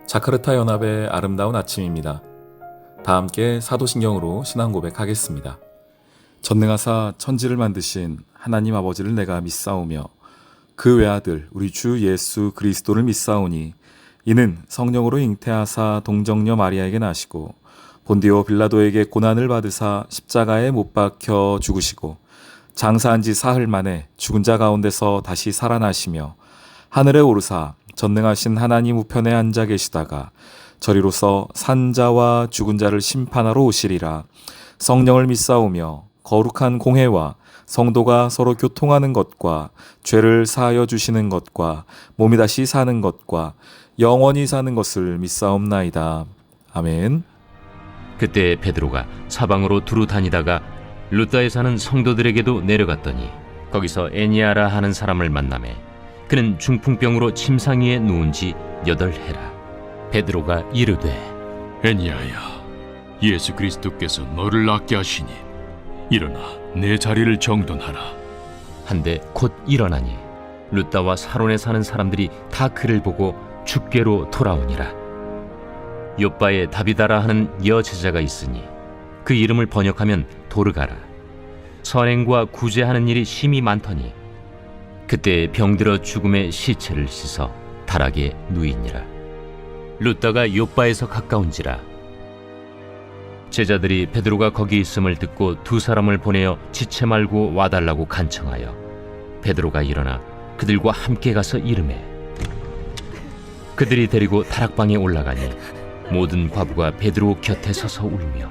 자카르타 연합의 아름다운 아침입니다. 다 함께 사도신경으로 신앙 고백하겠습니다. 전능하사 천지를 만드신 하나님 아버지를 내가 믿사오며 그 외아들 우리 주 예수 그리스도를 믿사오니 이는 성령으로 잉태하사 동정녀 마리아에게 나시고 본디오 빌라도에게 고난을 받으사 십자가에 못 박혀 죽으시고 장사한 지 사흘 만에 죽은 자 가운데서 다시 살아나시며 하늘에 오르사 전능하신 하나님 우편에 앉아 계시다가 저리로서 산자와 죽은 자를 심판하러 오시리라. 성령을 믿사오며 거룩한 공회와 성도가 서로 교통하는 것과 죄를 사하여 주시는 것과 몸이 다시 사는 것과 영원히 사는 것을 믿사옵나이다. 아멘. 그때 베드로가 사방으로 두루 다니다가 루다에 사는 성도들에게도 내려갔더니 거기서 에니아라 하는 사람을 만나매 그는 중풍병으로 침상 위에 누운 지 8해라. 베드로가 이르되 애니야야, 예수 그리스도께서 너를 낫게 하시니 일어나 내 자리를 정돈하라. 한데 곧 일어나니 루다와 사론에 사는 사람들이 다 그를 보고 주께로 돌아오니라. 요빠에 다비다라 하는 여제자가 있으니 그 이름을 번역하면 도르가라. 선행과 구제하는 일이 심히 많더니 그때 병들어 죽음의 시체를 씻어 다락에 누이니라. 루다가 요빠에서 가까운지라. 제자들이 베드로가 거기 있음을 듣고 2 사람을 보내어 지체 말고 와달라고 간청하여 베드로가 일어나 그들과 함께 가서 이르매 그들이 데리고 다락방에 올라가니 모든 과부가 베드로 곁에 서서 울며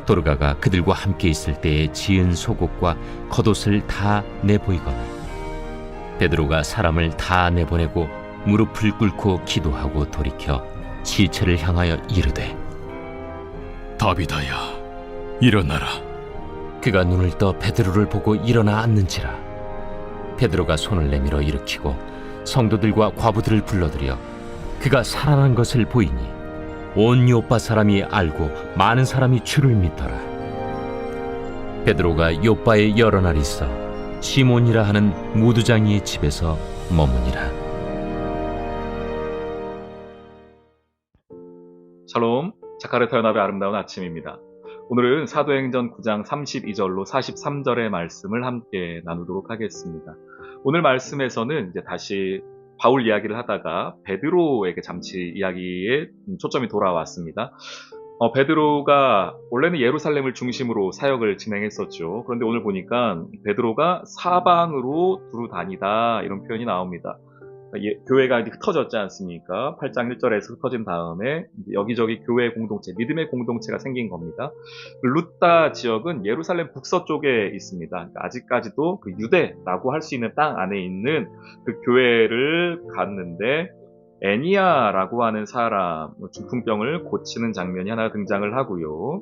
도르가가 그들과 함께 있을 때에 지은 속옷과 겉옷을 다 내보이거늘 베드로가 사람을 다 내보내고 무릎을 꿇고 기도하고 돌이켜 시체를 향하여 이르되 다비다야, 일어나라. 그가 눈을 떠 베드로를 보고 일어나 앉는지라. 베드로가 손을 내밀어 일으키고 성도들과 과부들을 불러들여 그가 살아난 것을 보이니 온 요빠 사람이 알고 많은 사람이 주를 믿더라. 베드로가 요빠에 여러 날 있어 시몬이라 하는 무두장이의 집에서 머무니라. 샬롬, 자카르타 연합의 아름다운 아침입니다. 오늘은 사도행전 9장 32절로 43절의 말씀을 함께 나누도록 하겠습니다. 오늘 말씀에서는 이제 다시 바울 이야기를 하다가 베드로에게 잠시 이야기에 초점이 돌아왔습니다. 베드로가 원래는 예루살렘을 중심으로 사역을 진행했었죠. 그런데 오늘 보니까 베드로가 사방으로 두루 다니다 이런 표현이 나옵니다. 교회가 이제 흩어졌지 않습니까? 8장 1절에서 흩어진 다음에 여기저기 교회 공동체, 믿음의 공동체가 생긴 겁니다. 루다 지역은 예루살렘 북서쪽에 있습니다. 그러니까 아직까지도 그 유대라고 할 수 있는 땅 안에 있는 그 교회를 갔는데 애니야라고 하는 사람, 중풍병을 고치는 장면이 하나 등장을 하고요.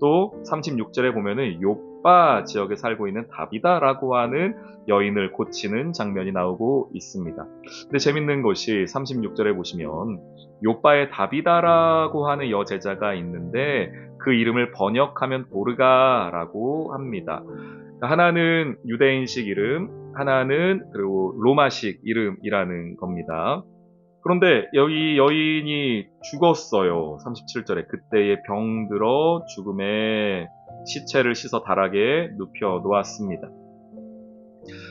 또 36절에 보면은 요빠 지역에 살고 있는 다비다라고 하는 여인을 고치는 장면이 나오고 있습니다. 근데 재밌는 것이 36절에 보시면 요빠에 다비다라고 하는 여제자가 있는데 그 이름을 번역하면 도르가라고 합니다. 하나는 유대인식 이름, 하나는 그리고 로마식 이름이라는 겁니다. 그런데 여기 여인이 죽었어요. 37절에 그때에 병들어 죽음의 시체를 씻어 다락에 눕혀 놓았습니다.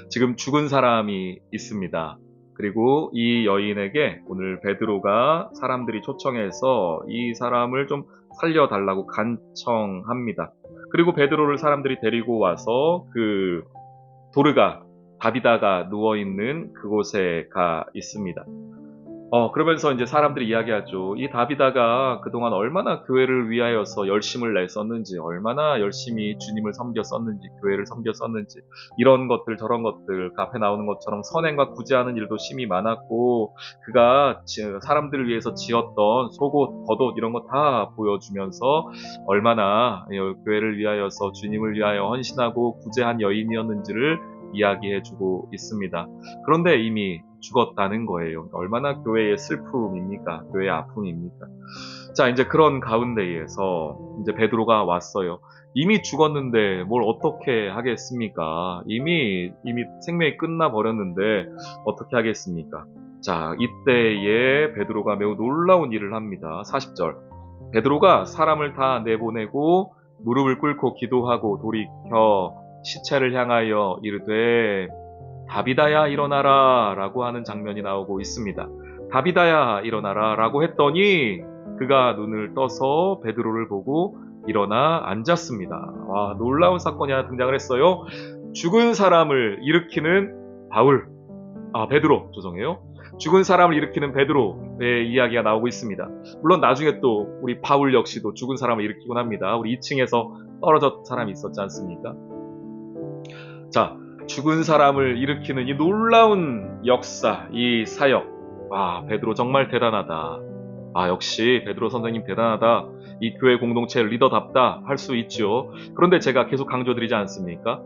지금 죽은 사람이 있습니다. 그리고 이 여인에게 오늘 베드로가 사람들이 초청해서 이 사람을 좀 살려달라고 간청합니다. 그리고 베드로를 사람들이 데리고 와서 그 도르가, 다비다가 누워있는 그곳에 가 있습니다. 그러면서 이제 사람들이 이야기하죠. 이 다비다가 그동안 얼마나 교회를 위하여서 열심을 냈었는지, 얼마나 열심히 주님을 섬겼었는지, 교회를 섬겼었는지, 이런 것들, 저런 것들, 그 앞에 나오는 것처럼 선행과 구제하는 일도 심히 많았고, 그가 사람들을 위해서 지었던 속옷, 겉옷, 이런 거 다 보여주면서 얼마나 교회를 위하여서 주님을 위하여 헌신하고 구제한 여인이었는지를 이야기해주고 있습니다. 그런데 이미 죽었다는 거예요. 얼마나 교회의 슬픔입니까? 교회의 아픔입니까? 자, 이제 그런 가운데에서 이제 베드로가 왔어요. 이미 죽었는데 뭘 어떻게 하겠습니까? 이미 생명이 끝나버렸는데 어떻게 하겠습니까? 자, 이때에 베드로가 매우 놀라운 일을 합니다. 40절. 베드로가 사람을 다 내보내고 무릎을 꿇고 기도하고 돌이켜 시체를 향하여 이르되 다비다야 일어나라 라고 하는 장면이 나오고 있습니다. 다비다야 일어나라 라고 했더니 그가 눈을 떠서 베드로를 보고 일어나 앉았습니다. 와, 놀라운 사건이 하나 등장을 했어요. 죽은 사람을 일으키는 베드로, 죄송해요. 죽은 사람을 일으키는 베드로의 이야기가 나오고 있습니다. 물론 나중에 또 우리 바울 역시도 죽은 사람을 일으키곤 합니다. 우리 2층에서 떨어졌던 사람이 있었지 않습니까? 자, 죽은 사람을 일으키는 이 놀라운 역사, 이 사역. 와, 베드로 정말 대단하다. 역시 베드로 선생님 대단하다. 이 교회 공동체의 리더답다 할 수 있죠. 그런데 제가 계속 강조드리지 않습니까?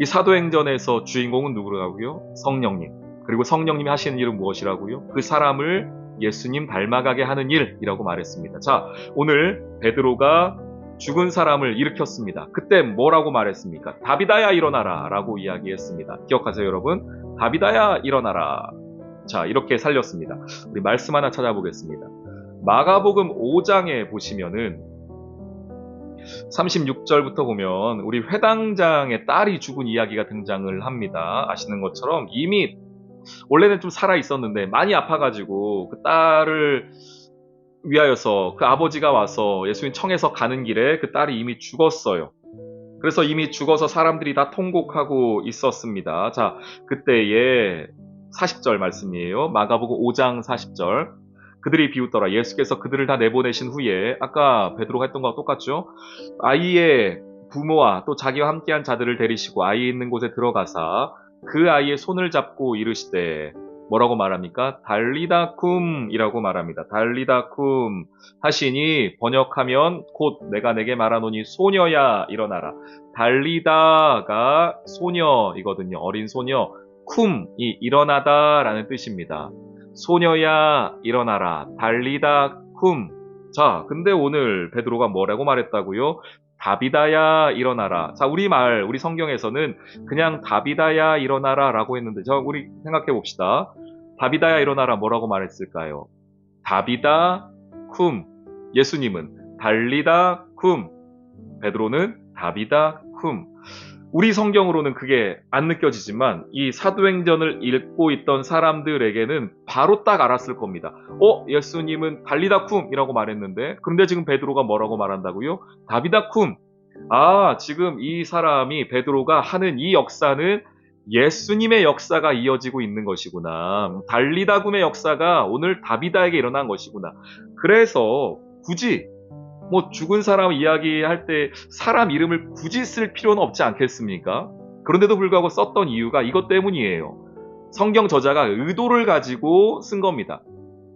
이 사도행전에서 주인공은 누구라고요? 성령님. 그리고 성령님이 하시는 일은 무엇이라고요? 그 사람을 예수님 닮아가게 하는 일이라고 말했습니다. 자, 오늘 베드로가 죽은 사람을 일으켰습니다. 그때 뭐라고 말했습니까? 다비다야 일어나라 라고 이야기했습니다. 기억하세요, 여러분? 다비다야 일어나라. 자, 이렇게 살렸습니다. 우리 말씀 하나 찾아보겠습니다. 마가복음 5장에 보시면은 36절부터 보면 우리 회당장의 딸이 죽은 이야기가 등장을 합니다. 아시는 것처럼 이미 원래는 좀 살아 있었는데 많이 아파가지고 그 딸을 위하여서 그 아버지가 와서 예수님 청해서 가는 길에 그 딸이 이미 죽었어요. 그래서 이미 죽어서 사람들이 다 통곡하고 있었습니다. 자, 그때의 40절 말씀이에요. 마가복음 5장 40절. 그들이 비웃더라. 예수께서 그들을 다 내보내신 후에 아까 베드로가 했던 거와 똑같죠? 아이의 부모와 또 자기와 함께한 자들을 데리시고 아이 있는 곳에 들어가사 그 아이의 손을 잡고 이르시되 뭐라고 말합니까? 달리다쿰이라고 말합니다. 달리다쿰 하시니 번역하면 곧 내가 내게 말하노니 소녀야 일어나라. 달리다가 소녀이거든요. 어린 소녀. 쿰이 일어나다라는 뜻입니다. 소녀야 일어나라. 달리다 쿰. 자, 근데 오늘 베드로가 뭐라고 말했다고요? 다비다야 일어나라. 자, 우리 성경에서는 그냥 다비다야 일어나라 라고 했는데, 우리 생각해 봅시다. 다비다야 일어나라 뭐라고 말했을까요? 다비다 쿰. 예수님은 달리다 쿰. 베드로는 다비다 쿰. 우리 성경으로는 그게 안 느껴지지만 이 사도행전을 읽고 있던 사람들에게는 바로 딱 알았을 겁니다. 예수님은 달리다 쿰이라고 말했는데 그런데 지금 베드로가 뭐라고 말한다고요? 다비다 쿰. 지금 이 사람이 베드로가 하는 이 역사는 예수님의 역사가 이어지고 있는 것이구나. 달리다 쿰의 역사가 오늘 다비다에게 일어난 것이구나. 그래서 굳이 죽은 사람 이야기할 때 사람 이름을 굳이 쓸 필요는 없지 않겠습니까? 그런데도 불구하고 썼던 이유가 이것 때문이에요. 성경 저자가 의도를 가지고 쓴 겁니다.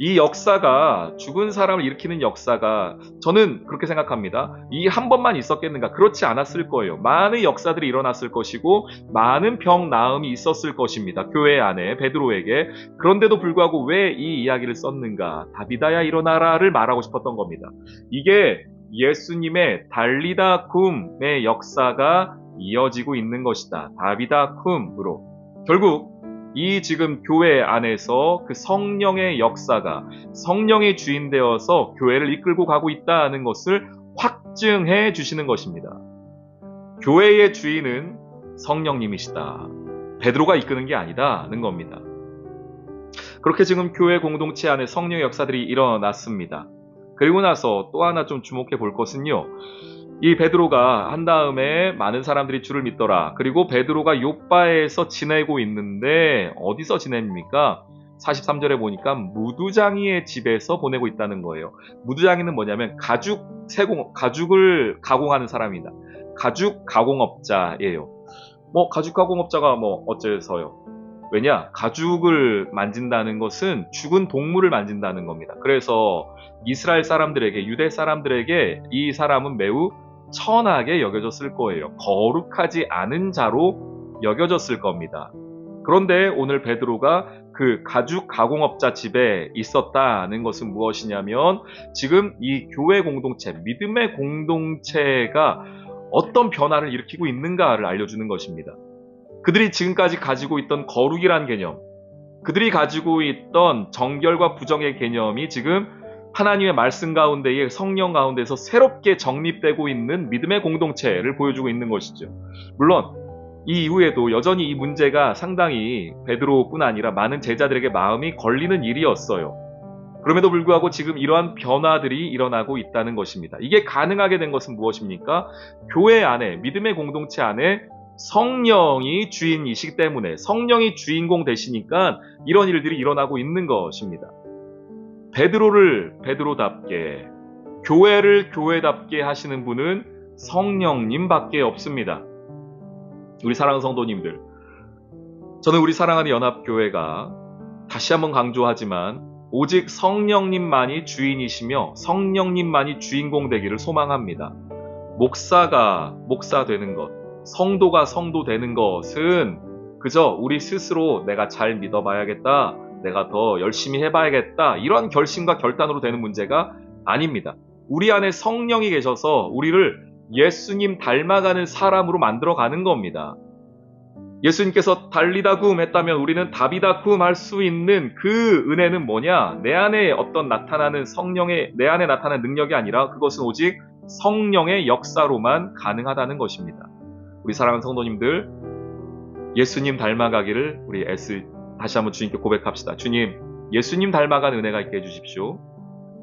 이 역사가 죽은 사람을 일으키는 역사가 저는 그렇게 생각합니다. 이 한 번만 있었겠는가? 그렇지 않았을 거예요. 많은 역사들이 일어났을 것이고 많은 병 나음이 있었을 것입니다. 교회 안에 베드로에게. 그런데도 불구하고 왜 이 이야기를 썼는가? 다비다야 일어나라를 말하고 싶었던 겁니다. 이게 예수님의 달리다 쿰의 역사가 이어지고 있는 것이다. 다비다 쿰으로. 결국 이 지금 교회 안에서 그 성령의 역사가 성령의 주인 되어서 교회를 이끌고 가고 있다는 것을 확증해 주시는 것입니다. 교회의 주인은 성령님이시다. 베드로가 이끄는 게 아니다는 겁니다. 그렇게 지금 교회 공동체 안에 성령의 역사들이 일어났습니다. 그리고 나서 또 하나 좀 주목해 볼 것은요. 이 베드로가 한 다음에 많은 사람들이 주를 믿더라. 그리고 베드로가 욥바에서 지내고 있는데 어디서 지냅니까? 43절에 보니까 무두장이의 집에서 보내고 있다는 거예요. 무두장이는 뭐냐면 가죽을 가공하는 사람이다. 가죽 가공업자예요. 가죽 가공업자가 어째서요? 왜냐? 가죽을 만진다는 것은 죽은 동물을 만진다는 겁니다. 그래서 이스라엘 사람들에게, 유대 사람들에게 이 사람은 매우 천하게 여겨졌을 거예요. 거룩하지 않은 자로 여겨졌을 겁니다. 그런데 오늘 베드로가 그 가죽 가공업자 집에 있었다는 것은 무엇이냐면 지금 이 교회 공동체, 믿음의 공동체가 어떤 변화를 일으키고 있는가를 알려주는 것입니다. 그들이 지금까지 가지고 있던 거룩이란 개념, 그들이 가지고 있던 정결과 부정의 개념이 지금 하나님의 말씀 가운데에 성령 가운데서 새롭게 정립되고 있는 믿음의 공동체를 보여주고 있는 것이죠. 물론 이 이후에도 여전히 이 문제가 상당히 베드로뿐 아니라 많은 제자들에게 마음이 걸리는 일이었어요. 그럼에도 불구하고 지금 이러한 변화들이 일어나고 있다는 것입니다. 이게 가능하게 된 것은 무엇입니까? 교회 안에, 믿음의 공동체 안에 성령이 주인이시기 때문에, 성령이 주인공 되시니까 이런 일들이 일어나고 있는 것입니다. 베드로를 베드로답게, 교회를 교회답게 하시는 분은 성령님밖에 없습니다. 우리 사랑하는 성도님들, 저는 우리 사랑하는 연합교회가 다시 한번 강조하지만 오직 성령님만이 주인이시며 성령님만이 주인공 되기를 소망합니다. 목사가 목사 되는 것, 성도가 성도 되는 것은 그저 우리 스스로 내가 잘 믿어봐야겠다, 내가 더 열심히 해봐야겠다, 이런 결심과 결단으로 되는 문제가 아닙니다. 우리 안에 성령이 계셔서 우리를 예수님 닮아가는 사람으로 만들어가는 겁니다. 예수님께서 달리다굼 했다면 우리는 다비다굼 할 수 있는 그 은혜는 뭐냐? 내 안에 어떤 나타나는 내 안에 나타나는 능력이 아니라 그것은 오직 성령의 역사로만 가능하다는 것입니다. 우리 사랑하는 성도님들, 예수님 닮아가기를 우리 다시 한번 주님께 고백합시다. 주님, 예수님 닮아가는 은혜가 있게 해주십시오.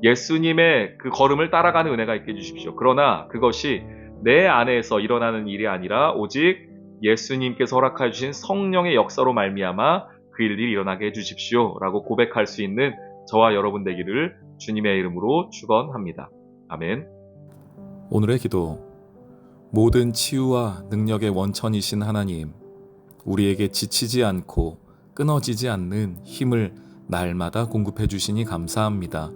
예수님의 그 걸음을 따라가는 은혜가 있게 해주십시오. 그러나 그것이 내 안에서 일어나는 일이 아니라 오직 예수님께서 허락해 주신 성령의 역사로 말미암아 그 일들이 일어나게 해주십시오 라고 고백할 수 있는 저와 여러분 되기를 주님의 이름으로 축원합니다. 아멘. 오늘의 기도. 모든 치유와 능력의 원천이신 하나님, 우리에게 지치지 않고 끊어지지 않는 힘을 날마다 공급해 주시니 감사합니다.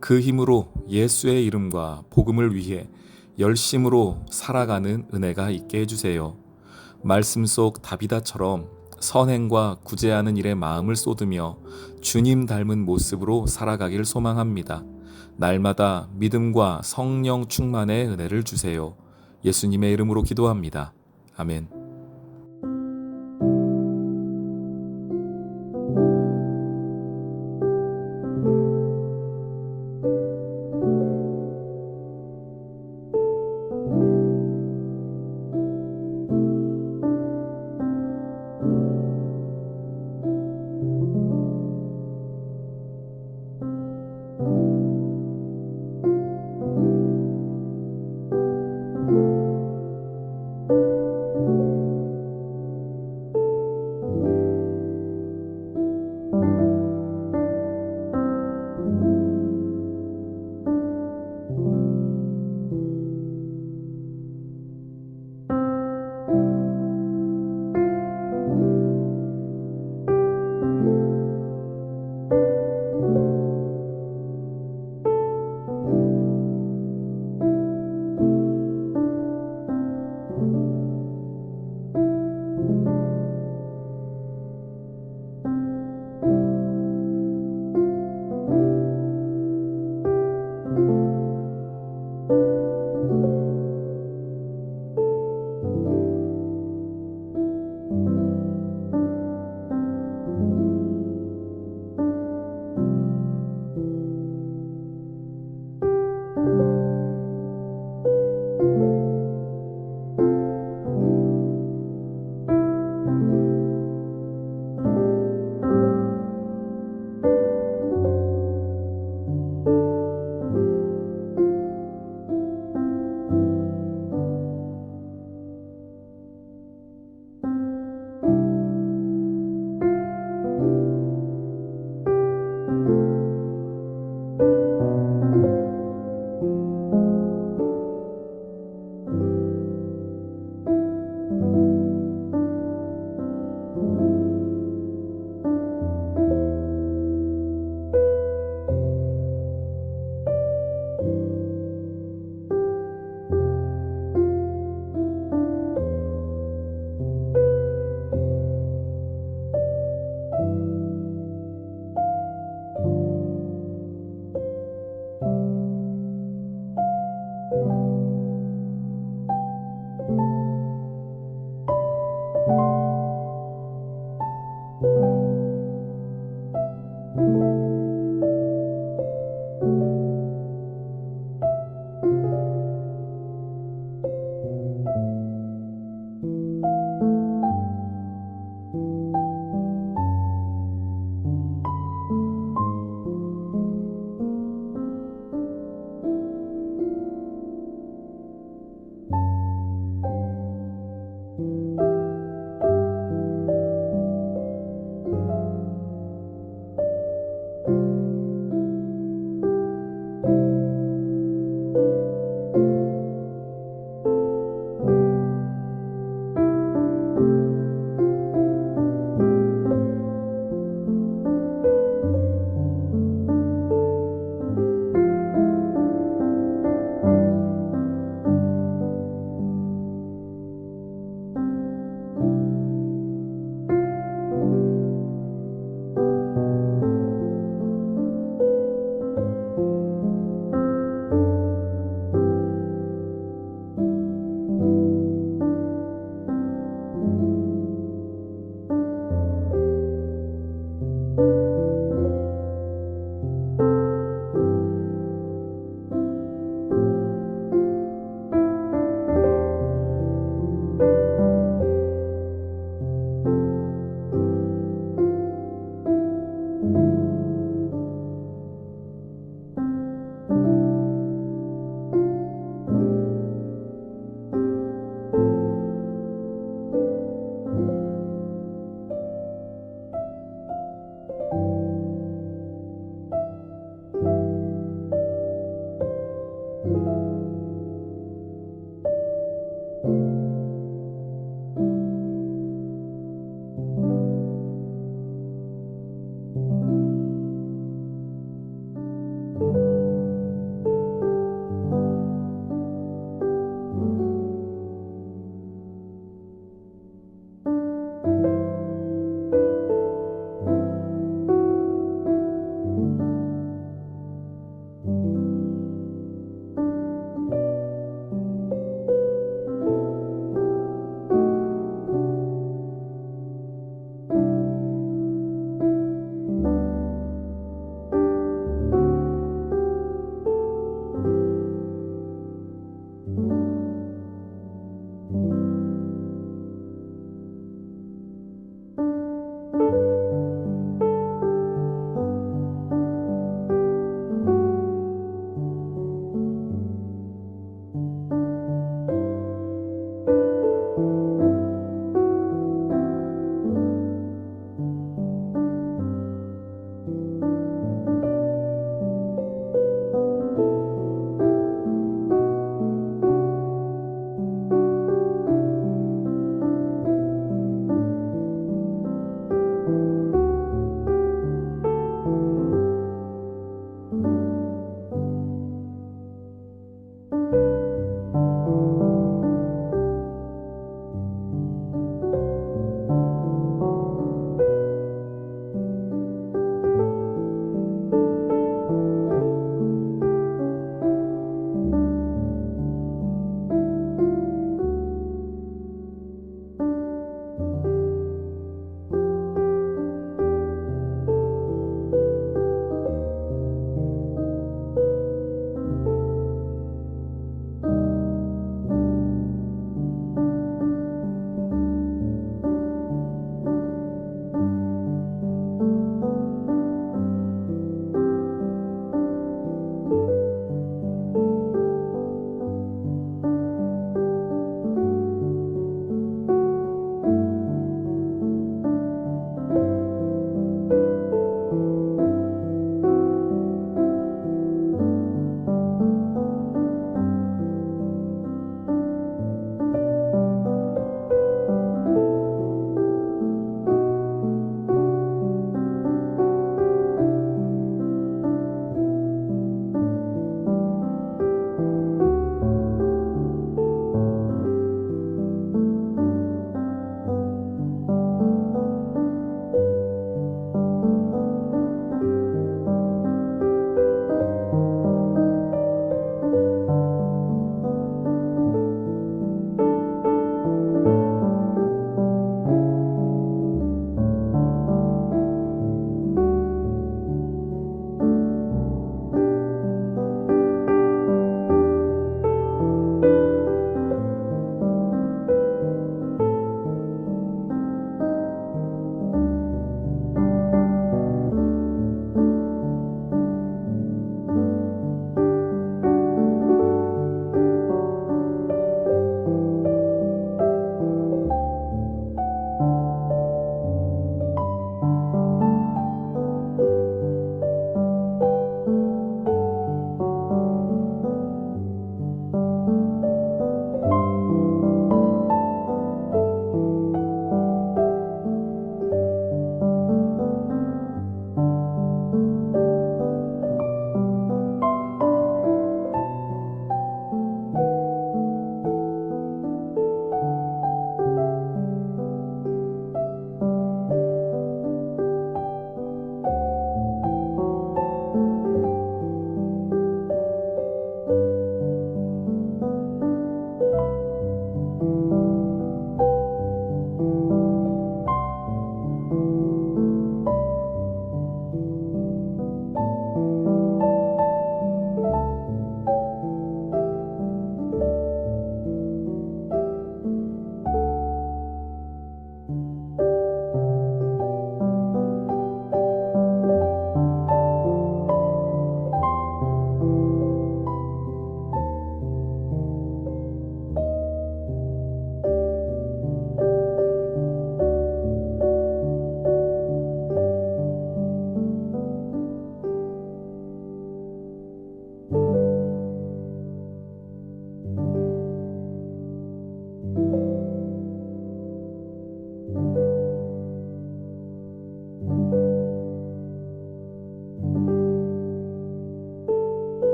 그 힘으로 예수의 이름과 복음을 위해 열심으로 살아가는 은혜가 있게 해주세요. 말씀 속 다비다처럼 선행과 구제하는 일에 마음을 쏟으며 주님 닮은 모습으로 살아가길 소망합니다. 날마다 믿음과 성령 충만의 은혜를 주세요. 예수님의 이름으로 기도합니다. 아멘.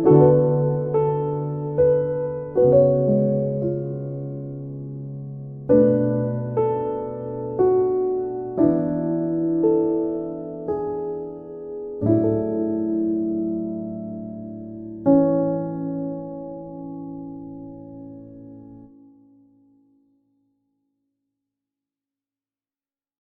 아멘.